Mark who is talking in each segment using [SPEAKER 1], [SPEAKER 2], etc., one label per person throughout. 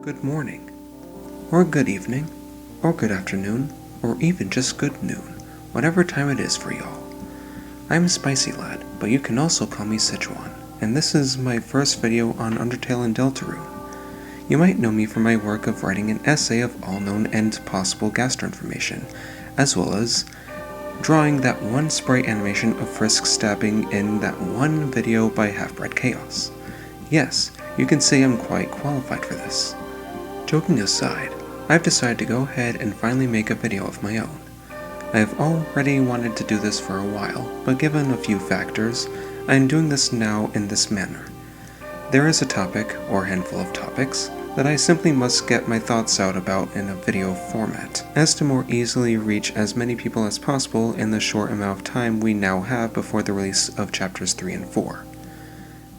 [SPEAKER 1] good morning, or good evening, or good afternoon, or even just good noon, whatever time it is for y'all. I'm Spicy Lad, but you can also call me Sichuan, and this is my first video on Undertale and Deltarune. You might know me from my work of writing an essay of all known and possible Gaster information, as well as drawing that one sprite animation of Frisk stabbing in that one video by Half-Bred Chaos. Yes, you can say I'm quite qualified for this. Joking aside, I've decided to go ahead and finally make a video of my own. I have already wanted to do this for a while, but given a few factors, I am doing this now in this manner. There is a topic, or handful of topics, that I simply must get my thoughts out about in a video format, as to more easily reach as many people as possible in the short amount of time we now have before the release of chapters 3 and 4.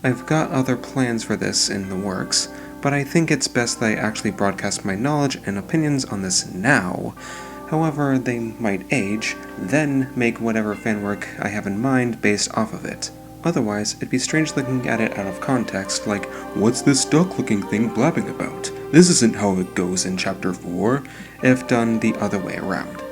[SPEAKER 1] I've got other plans for this in the works, but I think it's best that I actually broadcast my knowledge and opinions on this now. However they might age, then make whatever fanwork I have in mind based off of it. Otherwise, it'd be strange looking at it out of context, like, what's this duck-looking thing blabbing about? This isn't how it goes in chapter 4, if done the other way around.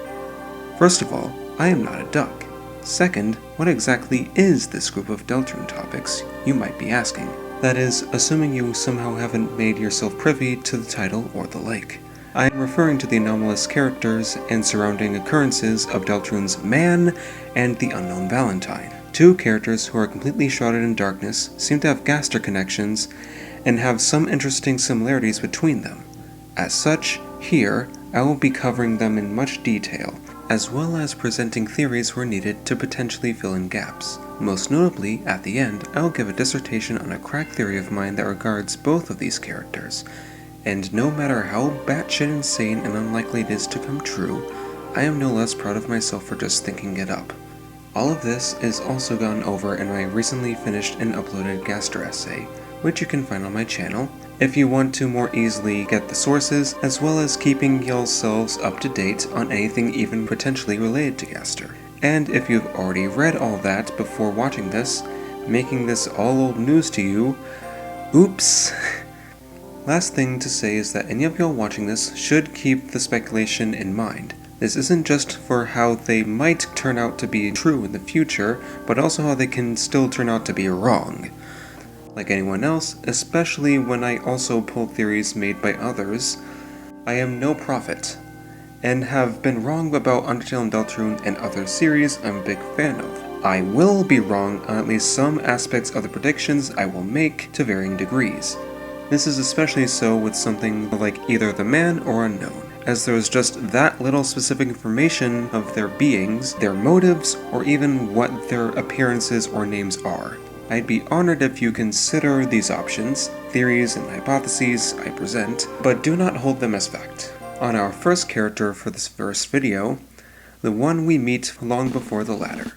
[SPEAKER 1] First of all, I am not a duck. Second, what exactly is this group of Deltarune topics, you might be asking? That is, assuming you somehow haven't made yourself privy to the title or the like. I am referring to the anomalous characters and surrounding occurrences of Deltarune's Man and the Unknown Valentine. Two characters who are completely shrouded in darkness, seem to have Gaster connections, and have some interesting similarities between them. As such, here, I will be covering them in much detail, as well as presenting theories where needed to potentially fill in gaps. Most notably, at the end, I will give a dissertation on a crack theory of mine that regards both of these characters. And no matter how batshit insane and unlikely it is to come true, I am no less proud of myself for just thinking it up. All of this is also gone over in my recently finished and uploaded Gaster essay, which you can find on my channel, if you want to more easily get the sources, as well as keeping y'all's selves up to date on anything even potentially related to Gaster. And if you've already read all that before watching this, making this all old news to you, oops. Last thing to say is that any of y'all watching this should keep the speculation in mind. This isn't just for how they might turn out to be true in the future, but also how they can still turn out to be wrong. Like anyone else, especially when I also pull theories made by others, I am no prophet, and have been wrong about Undertale and Deltarune and other series I'm a big fan of. I will be wrong on at least some aspects of the predictions I will make to varying degrees. This is especially so with something like either the Man or Unknown, as there is just that little specific information of their beings, their motives, or even what their appearances or names are. I'd be honored if you consider these options, theories, and hypotheses I present, but do not hold them as fact. On our first character for this first video, the one we meet long before the ladder,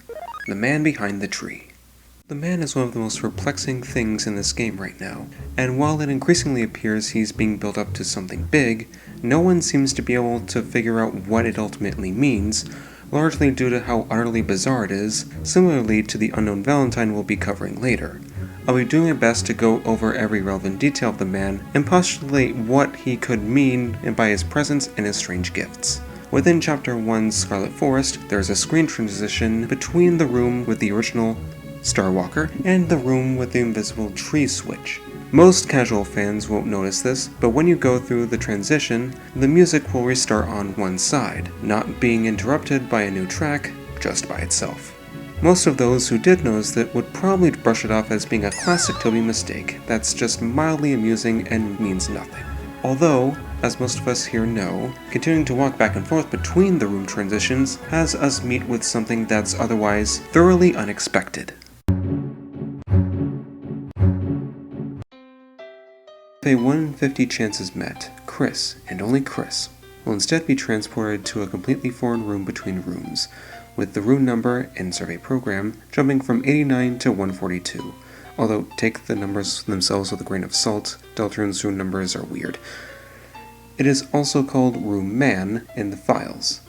[SPEAKER 1] the man behind the tree. The man is one of the most perplexing things in this game right now, and while it increasingly appears he's being built up to something big, no one seems to be able to figure out what it ultimately means, largely due to how utterly bizarre it is, similarly to the Unknown Valentine we'll be covering later. I'll be doing my best to go over every relevant detail of the man and postulate what he could mean by his presence and his strange gifts. Within Chapter 1's Scarlet Forest, there's a screen transition between the room with the original Starwalker and the room with the invisible tree switch. Most casual fans won't notice this, but when you go through the transition, the music will restart on one side, not being interrupted by a new track, just by itself. Most of those who did notice it would probably brush it off as being a classic Toby mistake that's just mildly amusing and means nothing. Although, as most of us here know, continuing to walk back and forth between the room transitions has us meet with something that's otherwise thoroughly unexpected. If a 1 in 50 chance is met, Chris, and only Chris, will instead be transported to a completely foreign room between rooms, with the room number and survey program jumping from 89 to 142. Although, take the numbers themselves with a grain of salt, Deltarune's room numbers are weird. It is also called Room Man in the files.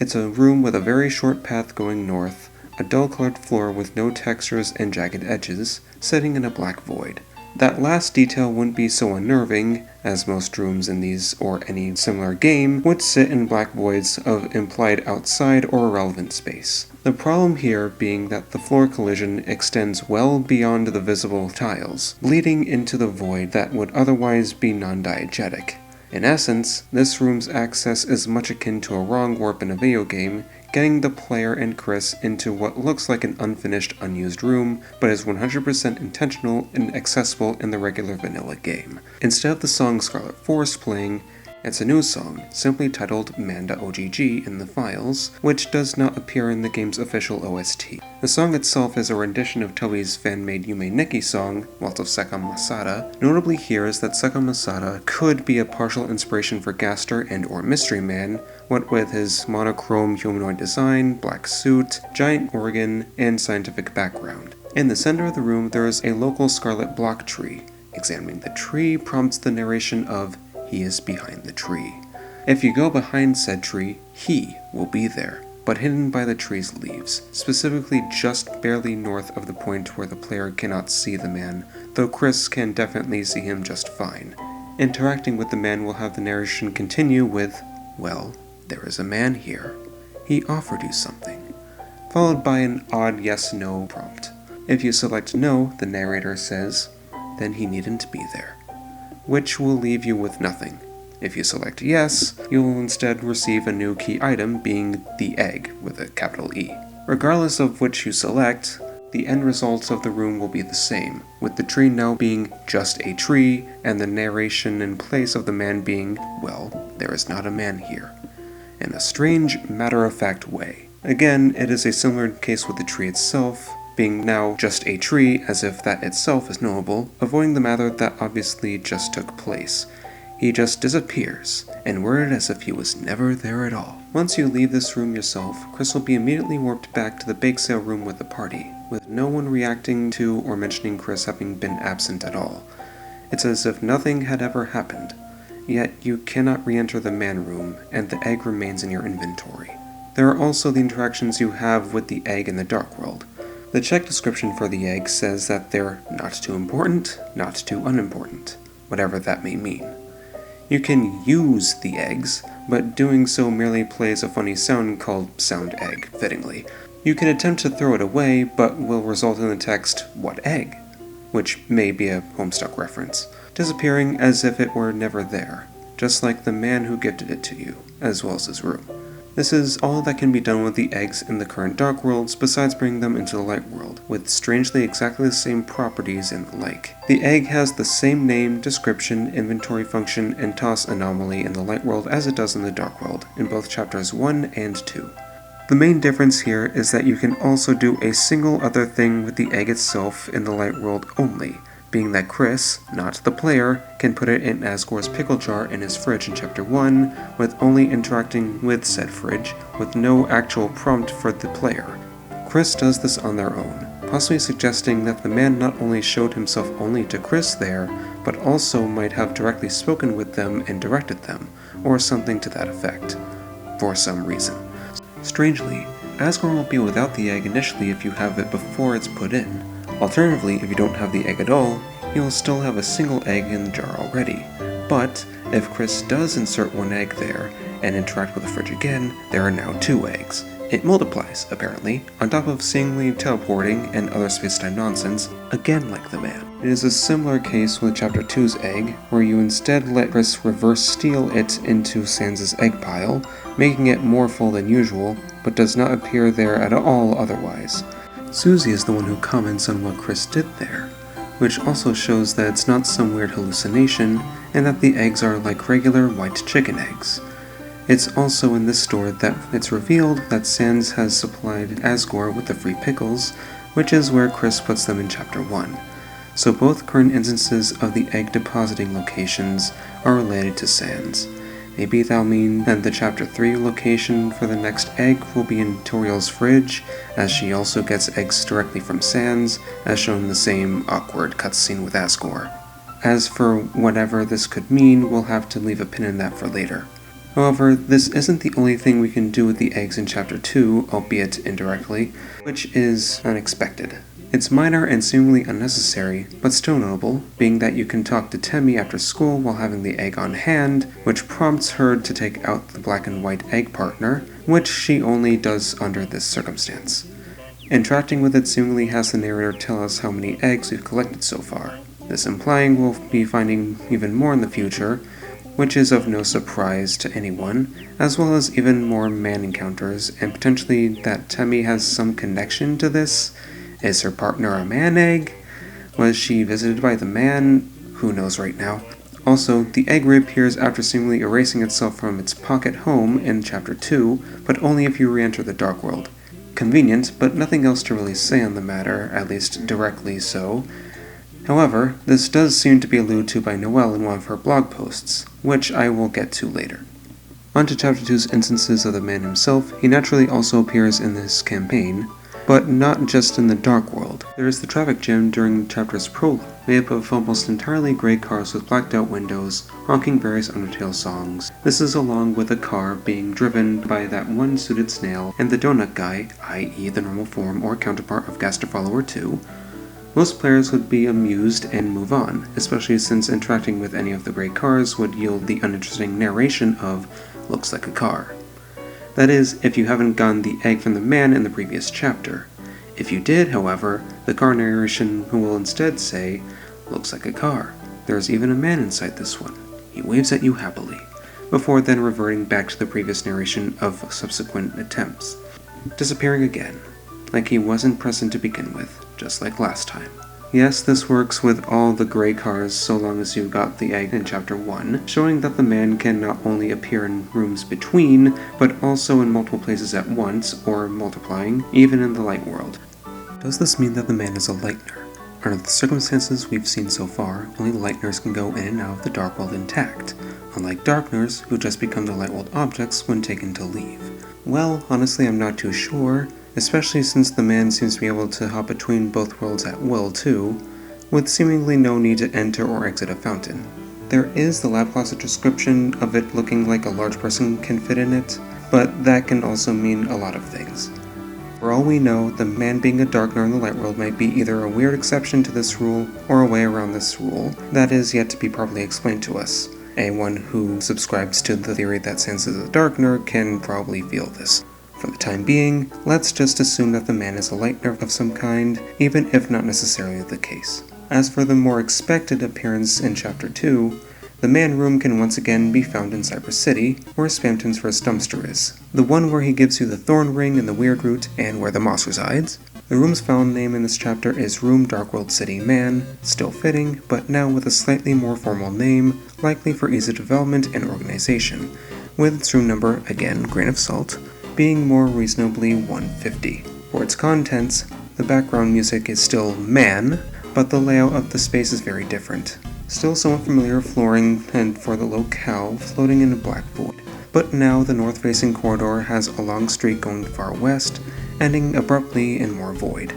[SPEAKER 1] It's a room with a very short path going north, a dull-colored floor with no textures and jagged edges, sitting in a black void. That last detail wouldn't be so unnerving, as most rooms in these or any similar game would sit in black voids of implied outside or irrelevant space. The problem here being that the floor collision extends well beyond the visible tiles, bleeding into the void that would otherwise be non-diegetic. In essence, this room's access is much akin to a wrong warp in a video game, getting the player and Chris into what looks like an unfinished, unused room, but is 100% intentional and accessible in the regular vanilla game. Instead of the song Scarlet Forest playing, it's a new song, simply titled Man.ogg in the files, which does not appear in the game's official OST. The song itself is a rendition of Toby's fan-made Yume Nikki song, Waltz of Sekam Masada. Notably here is that Sekam Masada could be a partial inspiration for Gaster and or Mystery Man, what with his monochrome humanoid design, black suit, giant organ, and scientific background. In the center of the room there is a local scarlet block tree. Examining the tree prompts the narration of "He is behind the tree." If you go behind said tree, he will be there, but hidden by the tree's leaves, specifically just barely north of the point where the player cannot see the man, though Chris can definitely see him just fine. Interacting with the man will have the narration continue with, "Well, there is a man here. He offered you something," followed by an odd yes-no prompt. If you select no, the narrator says, "Then he needn't be there," which will leave you with nothing. If you select yes, you will instead receive a new key item being the egg with a capital E. Regardless of which you select, the end result of the room will be the same, with the tree now being just a tree and the narration in place of the man being, "Well, there is not a man here," in a strange, matter-of-fact way. Again, it is a similar case with the tree itself, being now just a tree as if that itself is knowable, avoiding the matter that obviously just took place. He just disappears, and worded as if he was never there at all. Once you leave this room yourself, Chris will be immediately warped back to the bake sale room with the party, with no one reacting to or mentioning Chris having been absent at all. It's as if nothing had ever happened. Yet you cannot re-enter the man room, and the egg remains in your inventory. There are also the interactions you have with the egg in the Dark World. The check description for the egg says that they're not too important, not too unimportant, whatever that may mean. You can use the eggs, but doing so merely plays a funny sound called sound egg, fittingly. You can attempt to throw it away, but will result in the text, "What egg?" which may be a Homestuck reference, disappearing as if it were never there, just like the man who gifted it to you, as well as his room. This is all that can be done with the eggs in the current Dark Worlds besides bringing them into the Light World, with strangely exactly the same properties and the like. The egg has the same name, description, inventory function, and toss anomaly in the Light World as it does in the Dark World, in both chapters 1 and 2. The main difference here is that you can also do a single other thing with the egg itself in the Light World only, being that Chris, not the player, can put it in Asgore's pickle jar in his fridge in Chapter 1, with only interacting with said fridge, with no actual prompt for the player. Chris does this on their own, possibly suggesting that the man not only showed himself only to Chris there, but also might have directly spoken with them and directed them, or something to that effect, for some reason. Strangely, Asgore will be without the egg initially if you have it before it's put in. Alternatively, if you don't have the egg at all, you will still have a single egg in the jar already. But if Chris does insert one egg there and interact with the fridge again, there are now 2 eggs. It multiplies, apparently, on top of seemingly teleporting and other space-time nonsense, again like the man. It is a similar case with Chapter 2's egg, where you instead let Chris reverse steal it into Sans' egg pile, making it more full than usual, but does not appear there at all otherwise. Susie is the one who comments on what Chris did there, which also shows that it's not some weird hallucination, and that the eggs are like regular white chicken eggs. It's also in this store that it's revealed that Sans has supplied Asgore with the free pickles, which is where Chris puts them in Chapter 1. So both current instances of the egg depositing locations are related to Sans. Maybe that'll mean that the Chapter 3 location for the next egg will be in Toriel's fridge, as she also gets eggs directly from Sans, as shown in the same awkward cutscene with Asgore. As for whatever this could mean, we'll have to leave a pin in that for later. However, this isn't the only thing we can do with the eggs in Chapter 2, albeit indirectly, which is unexpected. It's minor and seemingly unnecessary, but still notable, being that you can talk to Temmie after school while having the egg on hand, which prompts her to take out the black and white egg partner, which she only does under this circumstance. Interacting with it seemingly has the narrator tell us how many eggs we've collected so far, this implying we'll be finding even more in the future, which is of no surprise to anyone, as well as even more man encounters, and potentially that Temmie has some connection to this. Is her partner a man egg? Was she visited by the man? Who knows right now. Also, the egg reappears after seemingly erasing itself from its pocket home in Chapter 2, but only if you re-enter the Dark World. Convenient, but nothing else to really say on the matter, at least directly so. However, this does seem to be alluded to by Noelle in one of her blog posts, which I will get to later. On to Chapter 2's instances of the man himself. He naturally also appears in this campaign, but not just in the Dark World. There is the traffic jam during the chapter's prologue, made up of almost entirely grey cars with blacked out windows, honking various Undertale songs. This is along with a car being driven by that one suited snail and the donut guy, i.e. the normal form or counterpart of Gaster Follower 2. Most players would be amused and move on, especially since interacting with any of the grey cars would yield the uninteresting narration of "looks like a car." That is, if you haven't gotten the egg from the man in the previous chapter. If you did, however, the car narration will instead say, "looks like a car. There's even a man inside this one. He waves at you happily," before then reverting back to the previous narration of subsequent attempts, disappearing again, like he wasn't present to begin with, just like last time. Yes, this works with all the grey cars so long as you got the egg in Chapter 1, showing that the man can not only appear in rooms between, but also in multiple places at once, or multiplying, even in the light world. Does this mean that the man is a lightener? Under the circumstances we've seen so far, only lighteners can go in and out of the Dark World intact, unlike darkners, who just become the light world objects when taken to leave. Well, honestly I'm not too sure, especially since the man seems to be able to hop between both worlds at will too, with seemingly no need to enter or exit a fountain. There is the lab closet description of it looking like a large person can fit in it, but that can also mean a lot of things. For all we know, the man being a darkener in the light world might be either a weird exception to this rule, or a way around this rule that is yet to be properly explained to us. Anyone who subscribes to the theory that Sans is a darkener can probably feel this. For the time being, let's just assume that the man is a lightener of some kind, even if not necessarily the case. As for the more expected appearance in Chapter 2, the man room can once again be found in Cypress City, where Spamton's first dumpster is. The one where he gives you the thorn ring and the weird root, and where the moss resides. The room's found name in this chapter is Room Darkworld City Man, still fitting, but now with a slightly more formal name, likely for ease of development and organization, with its room number, again grain of salt, being more reasonably 150. For its contents, the background music is still man, but the layout of the space is very different. Still somewhat familiar flooring and for the locale floating in a black void, but now the north-facing corridor has a long street going far west, ending abruptly in more void.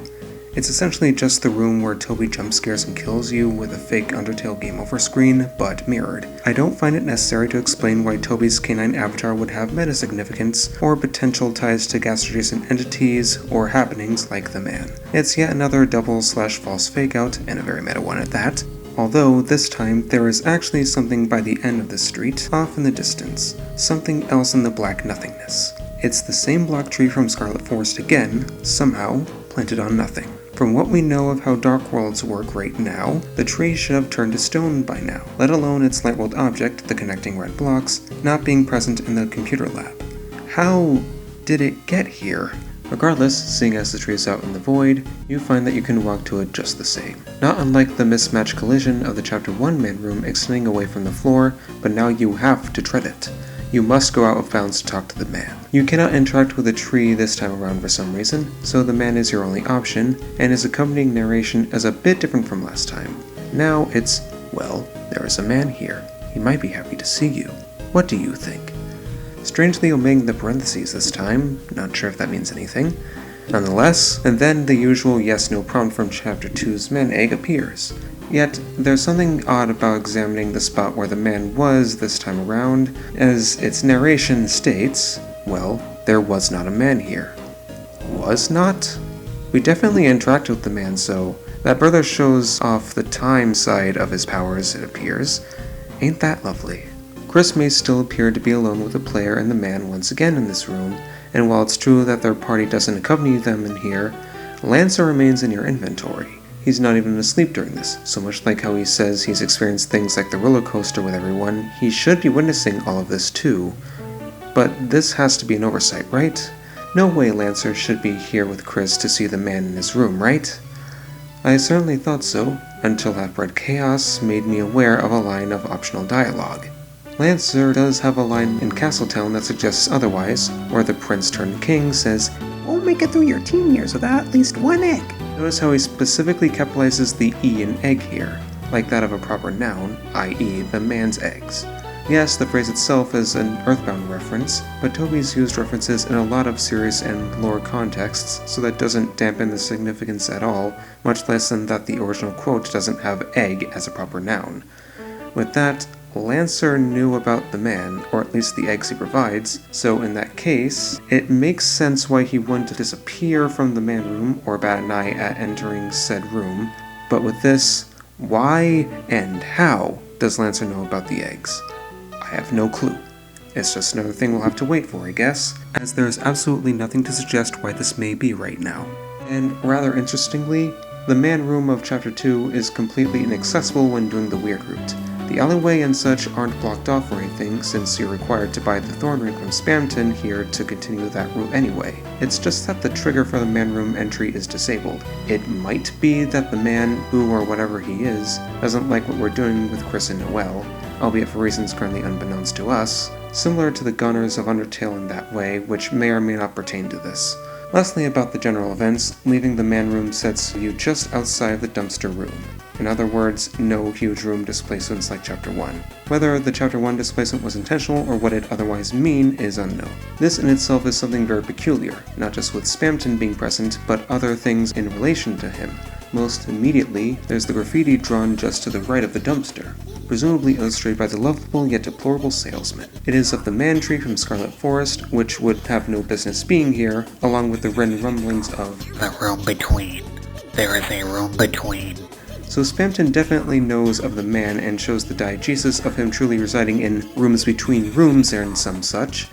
[SPEAKER 1] It's essentially just the room where Toby jump scares and kills you with a fake Undertale game over screen, but mirrored. I don't find it necessary to explain why Toby's canine avatar would have meta-significance, or potential ties to Gaster-adjacent entities, or happenings like the man. It's yet another double/false fake-out, and a very meta one at that. Although, this time, there is actually something by the end of the street, off in the distance. Something else in the black nothingness. It's the same block tree from Scarlet Forest again, somehow, planted on nothing. From what we know of how Dark Worlds work right now, the tree should have turned to stone by now, let alone its Lightworld object, the connecting red blocks, not being present in the computer lab. How did it get here? Regardless, seeing as the tree is out in the void, you find that you can walk to it just the same. Not unlike the mismatched collision of the Chapter 1 main room extending away from the floor, but now you have to tread it. You must go out of bounds to talk to the man. You cannot interact with the tree this time around for some reason, so the man is your only option, and his accompanying narration is a bit different from last time. Now it's, well, there is a man here. He might be happy to see you. What do you think? Strangely omitting the parentheses this time, not sure if that means anything. Nonetheless, and then the usual yes-no prompt from Chapter 2's man egg appears. Yet, there's something odd about examining the spot where the man was this time around, as its narration states, well, there was not a man here. Was not? We definitely interact with the man, so that brother shows off the time side of his powers, it appears. Ain't that lovely? Chris may still appear to be alone with the player and the man once again in this room, and while it's true that their party doesn't accompany them in here, Lancer remains in your inventory. He's not even asleep during this, so much like how he says he's experienced things like the roller coaster with everyone, he should be witnessing all of this too. But this has to be an oversight, right? No way Lancer should be here with Chris to see the man in his room, right? I certainly thought so, until Half-Bred Chaos made me aware of a line of optional dialogue. Lancer does have a line in Castletown that suggests otherwise, where the prince-turned-king says, "Won't make it through your teen years without at least one egg." Notice how he specifically capitalizes the E in egg here, like that of a proper noun, i.e. the man's eggs. Yes, the phrase itself is an Earthbound reference, but Toby's used references in a lot of serious and lore contexts, so that doesn't dampen the significance at all, much less than that the original quote doesn't have egg as a proper noun. With that, Lancer knew about the man, or at least the eggs he provides, so in that case, it makes sense why he wouldn't disappear from the man room or bat an eye at entering said room. But with this, why and how does Lancer know about the eggs? I have no clue. It's just another thing we'll have to wait for, I guess, as there is absolutely nothing to suggest why this may be right now. And rather interestingly, the man room of Chapter 2 is completely inaccessible when doing the weird route. The alleyway and such aren't blocked off or anything, since you're required to buy the Thorn Ring from Spamton here to continue that route anyway. It's just that the trigger for the man room entry is disabled. It might be that the man, who or whatever he is, doesn't like what we're doing with Chris and Noelle, albeit for reasons currently unbeknownst to us, similar to the Gunners of Undertale in that way, which may or may not pertain to this. Lastly, about the general events, leaving the man room sets you just outside the dumpster room. In other words, no huge room displacements like Chapter 1. Whether the Chapter 1 displacement was intentional or what it otherwise mean is unknown. This in itself is something very peculiar, not just with Spamton being present, but other things in relation to him. Most immediately, there's the graffiti drawn just to the right of the dumpster, presumably illustrated by the lovable yet deplorable salesman. It is of the man tree from Scarlet Forest, which would have no business being here, along with the written rumblings of
[SPEAKER 2] the room between. There is a room between.
[SPEAKER 1] So Spamton definitely knows of the man and shows the diegesis of him truly residing in rooms between rooms and some such,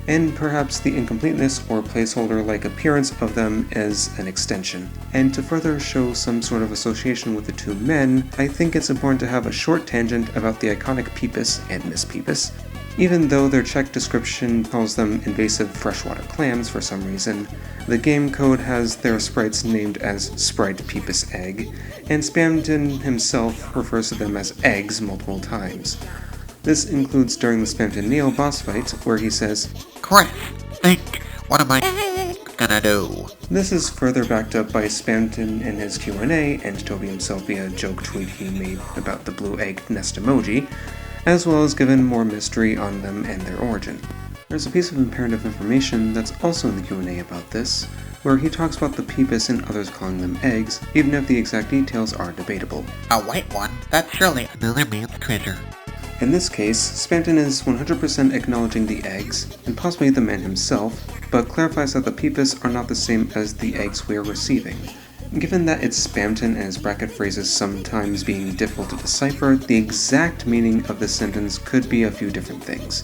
[SPEAKER 1] and perhaps the incompleteness or placeholder-like appearance of them as an extension. And to further show some sort of association with the two men, I think it's important to have a short tangent about the iconic Pepus and Miss Pepus. Even though their Czech description calls them invasive freshwater clams for some reason, the game code has their sprites named as Sprite Pepus Egg, and Spamton himself refers to them as eggs multiple times. This includes during the Spamton Neo boss fight, where he says,
[SPEAKER 2] "Chris, think, what am I gonna do?"
[SPEAKER 1] This is further backed up by Spamton in his Q&A, and Toby himself via a joke tweet he made about the blue egg nest emoji, as well as given more mystery on them and their origin. There's a piece of imperative information that's also in the Q&A about this, where he talks about the Pepus and others calling them eggs, even if the exact details are debatable.
[SPEAKER 2] A white one? That's surely another man's treasure.
[SPEAKER 1] In this case, Spamton is 100% acknowledging the eggs, and possibly the man himself, but clarifies that the Pepus are not the same as the eggs we are receiving. Given that it's Spamton and his bracket phrases sometimes being difficult to decipher, the exact meaning of this sentence could be a few different things.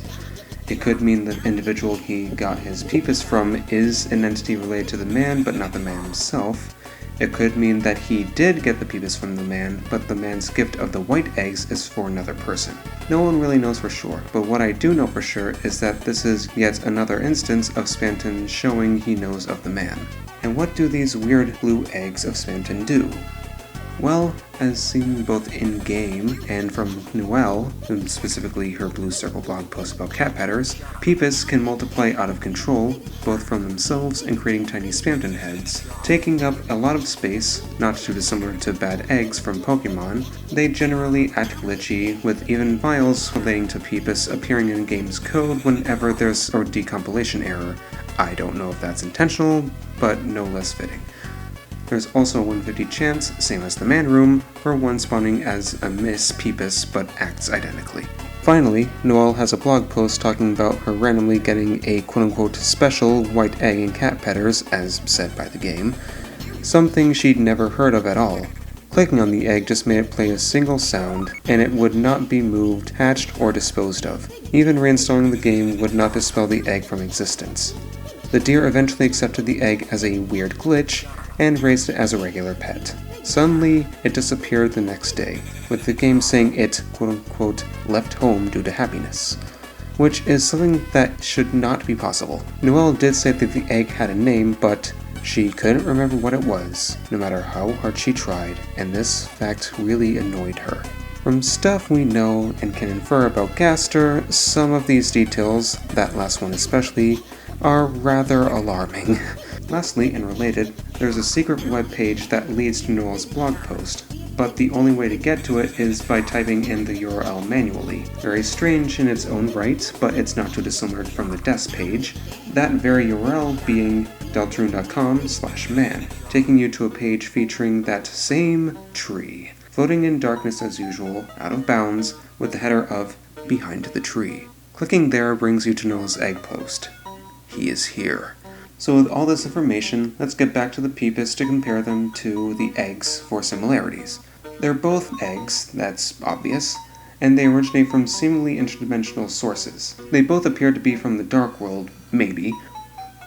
[SPEAKER 1] It could mean the individual he got his Pepus from is an entity related to the man, but not the man himself. It could mean that he did get the Pepus from the man, but the man's gift of the white eggs is for another person. No one really knows for sure, but what I do know for sure is that this is yet another instance of Spamton showing he knows of the man. And what do these weird blue eggs of Spamton do? Well, as seen both in-game and from Noelle, and specifically her Blue Circle blog post about cat petters, Pepus can multiply out of control, both from themselves and creating tiny Spamton heads, taking up a lot of space, not too dissimilar to bad eggs from Pokemon. They generally act glitchy, with even files relating to Pepus appearing in game's code whenever there's a decompilation error. I don't know if that's intentional, but no less fitting. There's also a 150 chance, same as the man room, for one spawning as a Miss Pepus but acts identically. Finally, Noelle has a blog post talking about her randomly getting a quote-unquote special white egg in cat petters, as said by the game. something she'd never heard of at all. Clicking on the egg just made it play a single sound, and it would not be moved, hatched, or disposed of. Even reinstalling the game would not dispel the egg from existence. The deer eventually accepted the egg as a weird glitch, and raised it as a regular pet. Suddenly, it disappeared the next day, with the game saying it, quote-unquote, left home due to happiness, which is something that should not be possible. Noelle did say that the egg had a name, but she couldn't remember what it was, no matter how hard she tried, and this fact really annoyed her. From stuff we know and can infer about Gaster, some of these details, that last one especially, are rather alarming. Lastly, and related, there's a secret web page that leads to Noelle's blog post, but the only way to get to it is by typing in the URL manually. Very strange in its own right, but it's not too dissimilar from the desk page, that very URL being deltarune.com/man, taking you to a page featuring that same tree, floating in darkness as usual, out of bounds, with the header of Behind the Tree. Clicking there brings you to Noelle's egg post. He is here. So with all this information, let's get back to the Pepus to compare them to the eggs for similarities. They're both eggs, that's obvious, and they originate from seemingly interdimensional sources. They both appear to be from the Dark World, maybe.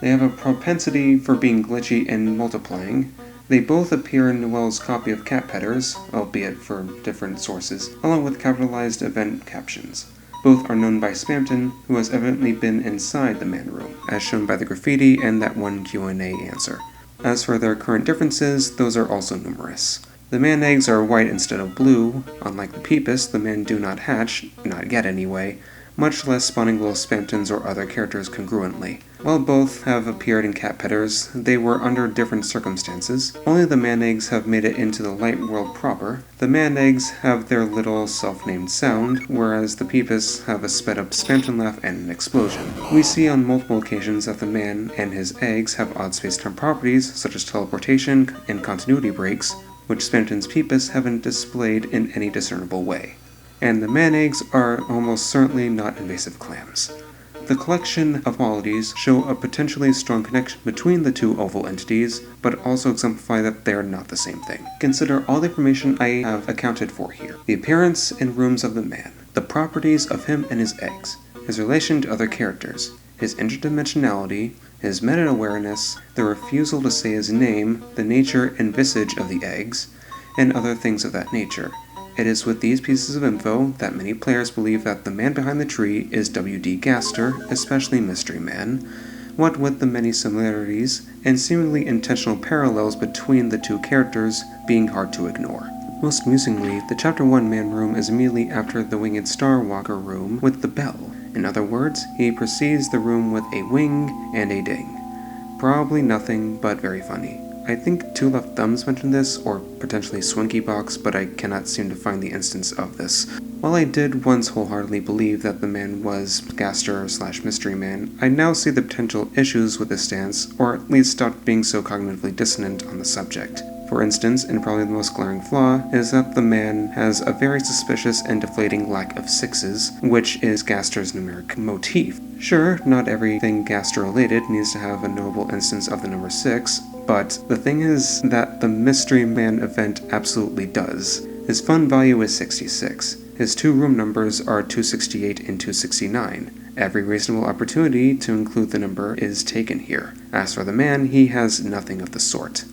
[SPEAKER 1] They have a propensity for being glitchy and multiplying. They both appear in Noelle's copy of Cat Petters, albeit for different sources, along with capitalized event captions. Both are known by Spamton, who has evidently been inside the man room, as shown by the graffiti and that one Q&A answer. As for their current differences, those are also numerous. The man eggs are white instead of blue. Unlike the Pepus, the men do not hatch, not yet anyway, much less spawning little Spamtons or other characters congruently. While both have appeared in Cat Petters, they were under different circumstances. Only the man eggs have made it into the light world proper. The man eggs have their little self-named sound, whereas the Pepus have a sped-up Spamton laugh and an explosion. We see on multiple occasions that the man and his eggs have odd space-time properties, such as teleportation and continuity breaks, which Spamton's Pepus haven't displayed in any discernible way. And the man eggs are almost certainly not invasive clams. The collection of qualities show a potentially strong connection between the two oval entities, but also exemplify that they are not the same thing. Consider all the information I have accounted for here. The appearance and rooms of the man, the properties of him and his eggs, his relation to other characters, his interdimensionality, his meta-awareness, the refusal to say his name, the nature and visage of the eggs, and other things of that nature. It is with these pieces of info that many players believe that the man behind the tree is W.D. Gaster, especially Mystery Man, what with the many similarities and seemingly intentional parallels between the two characters being hard to ignore. Most amusingly, the Chapter 1 man room is immediately after the Winged Star Walker room with the bell. In other words, he precedes the room with a wing and a ding. Probably nothing, but very funny. I think Two Left Thumbs mentioned this, or potentially Swinky Box, but I cannot seem to find the instance of this. While I did once wholeheartedly believe that the man was Gaster/Mystery Man, I now see the potential issues with this stance, or at least stopped being so cognitively dissonant on the subject. For instance, and probably the most glaring flaw, is that the man has a very suspicious and deflating lack of sixes, which is Gaster's numeric motif. Sure, not everything Gaster-related needs to have a notable instance of the number 6, but the thing is that the Mystery Man event absolutely does. His fun value is 66. His two room numbers are 268 and 269. Every reasonable opportunity to include the number is taken here. As for the man, he has nothing of the sort.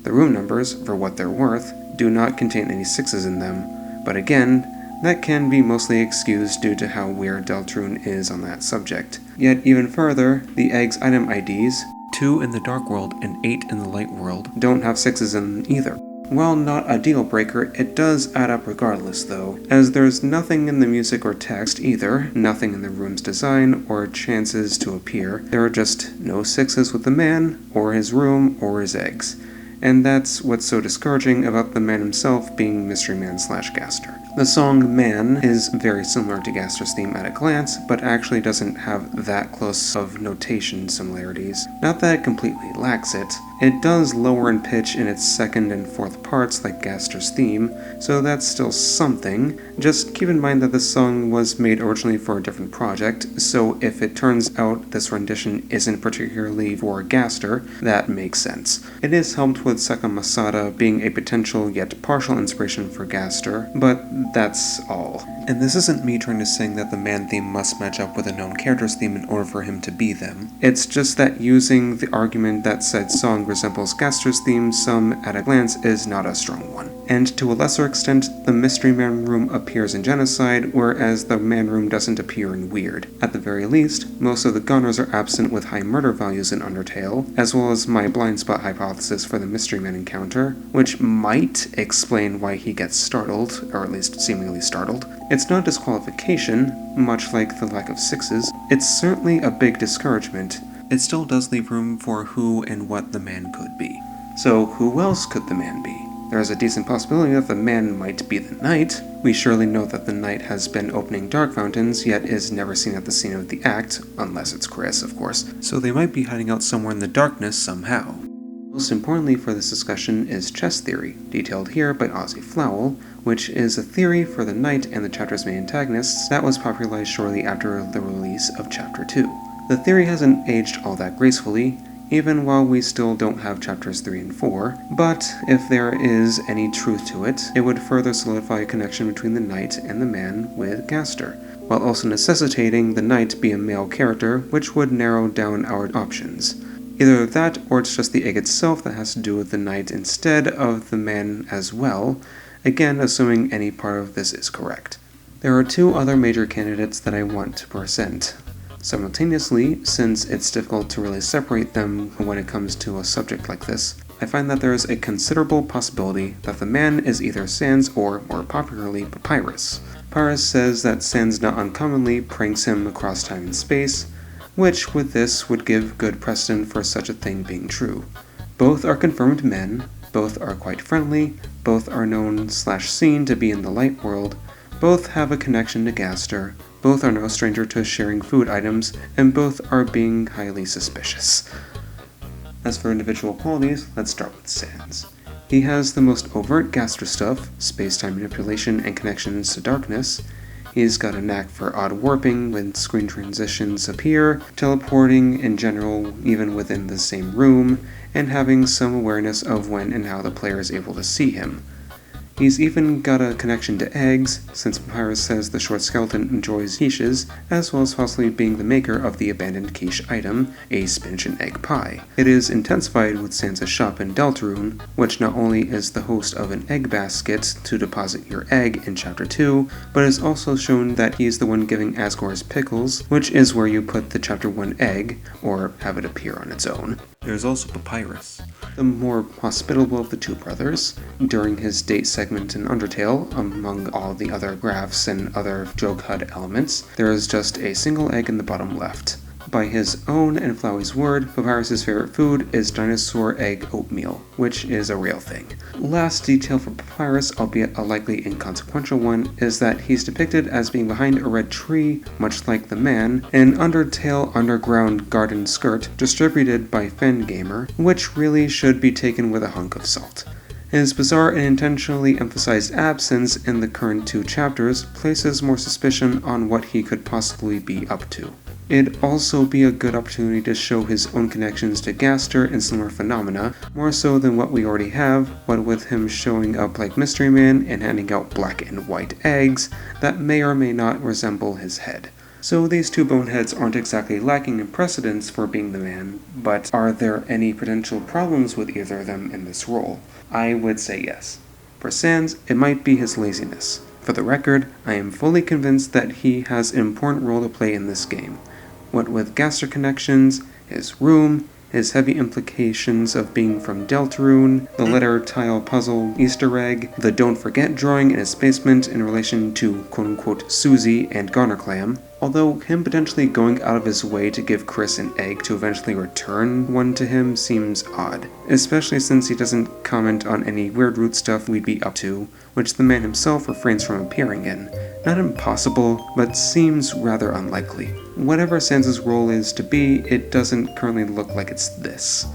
[SPEAKER 1] The room numbers, for what they're worth, do not contain any 6s in them, but again, that can be mostly excused due to how weird Deltarune is on that subject. Yet even further, the egg's item IDs, 2 in the Dark World and 8 in the Light World, don't have 6s in them either. While not a deal breaker, it does add up regardless though, as there's nothing in the music or text either, nothing in the room's design or chances to appear. There are just no 6s with the man, or his room, or his eggs. And that's what's so discouraging about the man himself being Mystery Man/Gaster. The song Man is very similar to Gaster's theme at a glance, but actually doesn't have that close of notation similarities. Not that it completely lacks it. It does lower in pitch in its second and fourth parts like Gaster's theme, so that's still something. Just keep in mind that this song was made originally for a different project, so if it turns out this rendition isn't particularly for Gaster, that makes sense. It is helped with Seka Masada being a potential yet partial inspiration for Gaster, but that's all. And this isn't me trying to say that the Man theme must match up with a known character's theme in order for him to be them. It's just that using the argument that said song resembles Gaster's theme some at a glance is not a strong one. And to a lesser extent, the Mystery Man room appears in Genocide, whereas the Man room doesn't appear in Weird. At the very least, most of the Gunners are absent with high murder values in Undertale, as well as my blind spot hypothesis for the Mystery Man encounter, which might explain why he gets startled, or at least seemingly startled. It's no disqualification, much like the lack of sixes. It's certainly a big discouragement. It still does leave room for who and what the Man could be. So who else could the Man be? There is a decent possibility that the Man might be the Knight. We surely know that the Knight has been opening dark fountains, yet is never seen at the scene of the act, unless it's Chris, of course, so they might be hiding out somewhere in the darkness somehow. Most importantly for this discussion is chess theory, detailed here by Ozzy Flowell, which is a theory for the Knight and the chapter's main antagonists that was popularized shortly after the release of Chapter 2. The theory hasn't aged all that gracefully, even while we still don't have chapters 3 and 4, but if there is any truth to it, it would further solidify a connection between the Knight and the Man with Gaster, while also necessitating the Knight be a male character, which would narrow down our options. Either that, or it's just the egg itself that has to do with the Knight instead of the Man as well, again assuming any part of this is correct. There are two other major candidates that I want to present simultaneously, since it's difficult to really separate them when it comes to a subject like this. I find that there is a considerable possibility that the Man is either Sans or, more popularly, Papyrus. Papyrus says that Sans not uncommonly pranks him across time and space, which with this would give good precedent for such a thing being true. Both are confirmed men, both are quite friendly, both are known/seen to be in the light world, both have a connection to Gaster, both are no stranger to sharing food items, and both are being highly suspicious. As for individual qualities, let's start with Sans. He has the most overt Gaster stuff, space-time manipulation and connections to darkness. He's got a knack for odd warping when screen transitions appear, teleporting in general even within the same room, and having some awareness of when and how the player is able to see him. He's even got a connection to eggs, since Papyrus says the short skeleton enjoys quiches, as well as possibly being the maker of the abandoned quiche item, a spinach and egg pie. It is intensified with Sansa's shop in Deltarune, which not only is the host of an egg basket to deposit your egg in Chapter 2, but is also shown that he's the one giving Asgore's pickles, which is where you put the Chapter 1 egg, or have it appear on its own. There's also Papyrus, the more hospitable of the two brothers. During his date segment in Undertale, among all the other graphs and other joke HUD elements, there is just a single egg in the bottom left. By his own and Flowey's word, Papyrus' favorite food is dinosaur egg oatmeal, which is a real thing. Last detail for Papyrus, albeit a likely inconsequential one, is that he's depicted as being behind a red tree, much like the Man, in Undertale Underground Garden Skirt, distributed by Fangamer, which really should be taken with a hunk of salt. His bizarre and intentionally emphasized absence in the current two chapters places more suspicion on what he could possibly be up to. It'd also be a good opportunity to show his own connections to Gaster and similar phenomena, more so than what we already have, what with him showing up like Mystery Man and handing out black and white eggs that may or may not resemble his head. So these two boneheads aren't exactly lacking in precedence for being the Man, but are there any potential problems with either of them in this role? I would say yes. For Sans, it might be his laziness. For the record, I am fully convinced that he has an important role to play in this game. What with Gaster connections, his room, his heavy implications of being from Deltarune, the letter tile puzzle Easter egg, the don't forget drawing in his basement in relation to quote-unquote Susie and Garner Clam, although him potentially going out of his way to give Chris an egg to eventually return one to him seems odd, especially since he doesn't comment on any weird root stuff we'd be up to, which the man himself refrains from appearing in. Not impossible, but seems rather unlikely. Whatever Sans' role is to be, it doesn't currently look like it's this.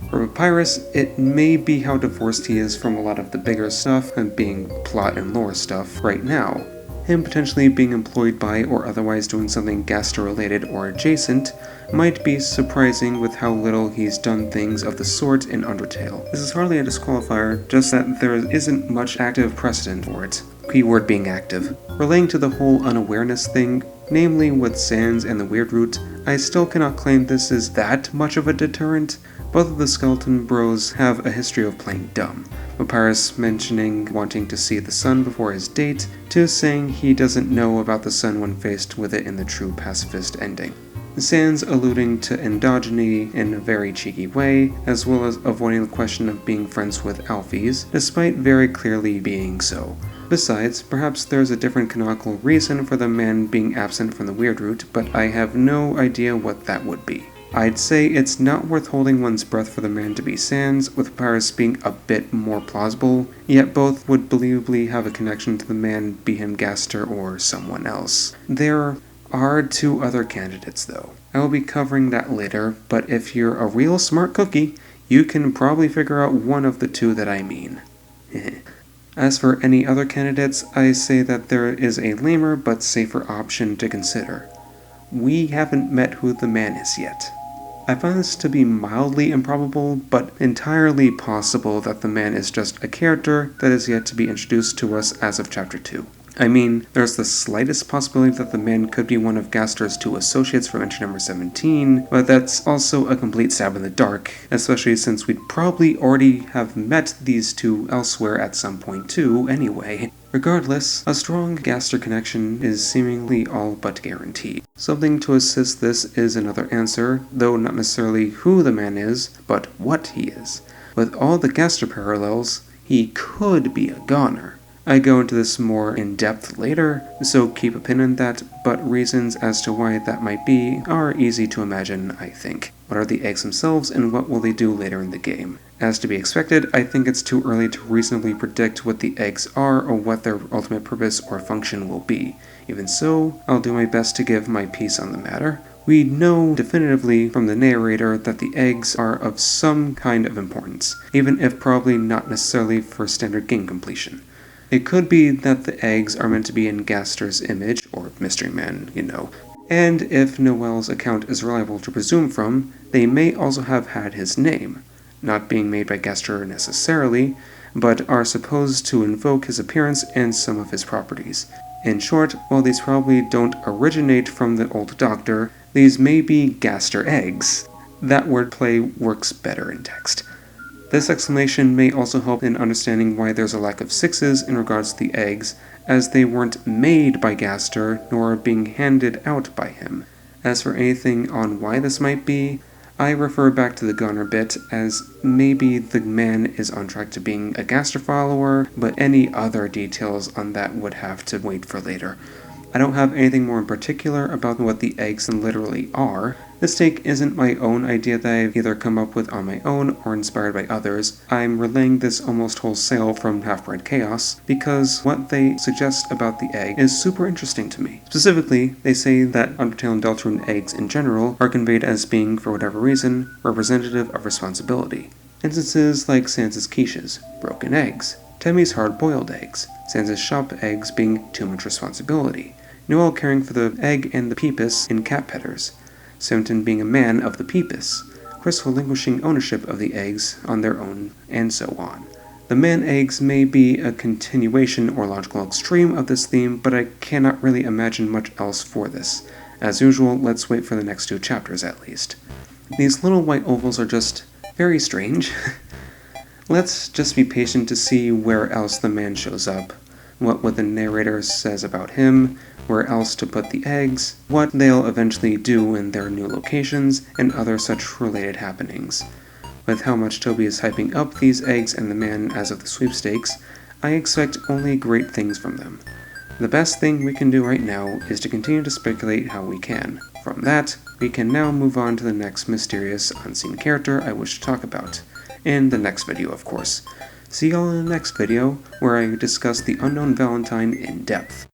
[SPEAKER 1] For Papyrus, it may be how divorced he is from a lot of the bigger stuff and being plot and lore stuff right now. Him potentially being employed by or otherwise doing something Gaster related or adjacent might be surprising with how little he's done things of the sort in Undertale. This is hardly a disqualifier, just that there isn't much active precedent for it. Keyword being active. Relating to the whole unawareness thing, namely with Sans and the Weird Root, I still cannot claim this is that much of a deterrent. Both of the Skeleton Bros have a history of playing dumb. Papyrus mentioning wanting to see the sun before his date, to saying he doesn't know about the sun when faced with it in the true pacifist ending. Sans alluding to endogyny in a very cheeky way, as well as avoiding the question of being friends with Alphys, despite very clearly being so. Besides, perhaps there's a different canonical reason for the man being absent from the Weird Root, but I have no idea what that would be. I'd say it's not worth holding one's breath for the man to be Sans, with Papyrus being a bit more plausible, yet both would believably have a connection to the man, be him Gaster or someone else. There are two other candidates though. I will be covering that later, but if you're a real smart cookie, you can probably figure out one of the two that I mean. As for any other candidates, I say that there is a lamer but safer option to consider. We haven't met who the man is yet. I find this to be mildly improbable, but entirely possible that the man is just a character that is yet to be introduced to us as of Chapter 2. I mean, there's the slightest possibility that the man could be one of Gaster's two associates from entry number 17, but that's also a complete stab in the dark, especially since we'd probably already have met these two elsewhere at some point too, anyway. Regardless, a strong Gaster connection is seemingly all but guaranteed. Something to assist this is another answer, though not necessarily who the man is, but what he is. With all the Gaster parallels, he could be a goner. I go into this more in depth later, so keep a pin in that, but reasons as to why that might be are easy to imagine, I think. What are the eggs themselves, and what will they do later in the game? As to be expected, I think it's too early to reasonably predict what the eggs are or what their ultimate purpose or function will be. Even so, I'll do my best to give my piece on the matter. We know definitively from the narrator that the eggs are of some kind of importance, even if probably not necessarily for standard game completion. It could be that the eggs are meant to be in Gaster's image, or Mystery Man, you know. And if Noel's account is reliable to presume from, they may also have had his name, not being made by Gaster necessarily, but are supposed to invoke his appearance and some of his properties. In short, while these probably don't originate from the old doctor, these may be Gaster eggs. That wordplay works better in text. This explanation may also help in understanding why there's a lack of sixes in regards to the eggs, as they weren't made by Gaster, nor being handed out by him. As for anything on why this might be, I refer back to the Gunner bit, as maybe the man is on track to being a Gaster follower, but any other details on that would have to wait for later. I don't have anything more in particular about what the eggs literally are. This take isn't my own idea that I've either come up with on my own or inspired by others. I'm relaying this almost wholesale from Half-Bred Chaos, because what they suggest about the egg is super interesting to me. Specifically, they say that Undertale and Deltarune eggs in general are conveyed as being, for whatever reason, representative of responsibility. Instances like Sans' quiches, broken eggs, Temmy's hard-boiled eggs, Sans' shop eggs being too much responsibility, Noel caring for the egg and the Pepus in cat petters, Simton being a man of the Pepus, Chris relinquishing ownership of the eggs on their own, and so on. The man eggs may be a continuation or logical extreme of this theme, but I cannot really imagine much else for this. As usual, let's wait for the next two chapters at least. These little white ovals are just very strange. Let's just be patient to see where else the man shows up. what the narrator says about him, where else to put the eggs, what they'll eventually do in their new locations, and other such related happenings. With how much Toby is hyping up these eggs and the man as of the sweepstakes, I expect only great things from them. The best thing we can do right now is to continue to speculate how we can. From that, we can now move on to the next mysterious unseen character I wish to talk about. In the next video, of course. See y'all in the next video, where I discuss the Unknown Valentine in depth.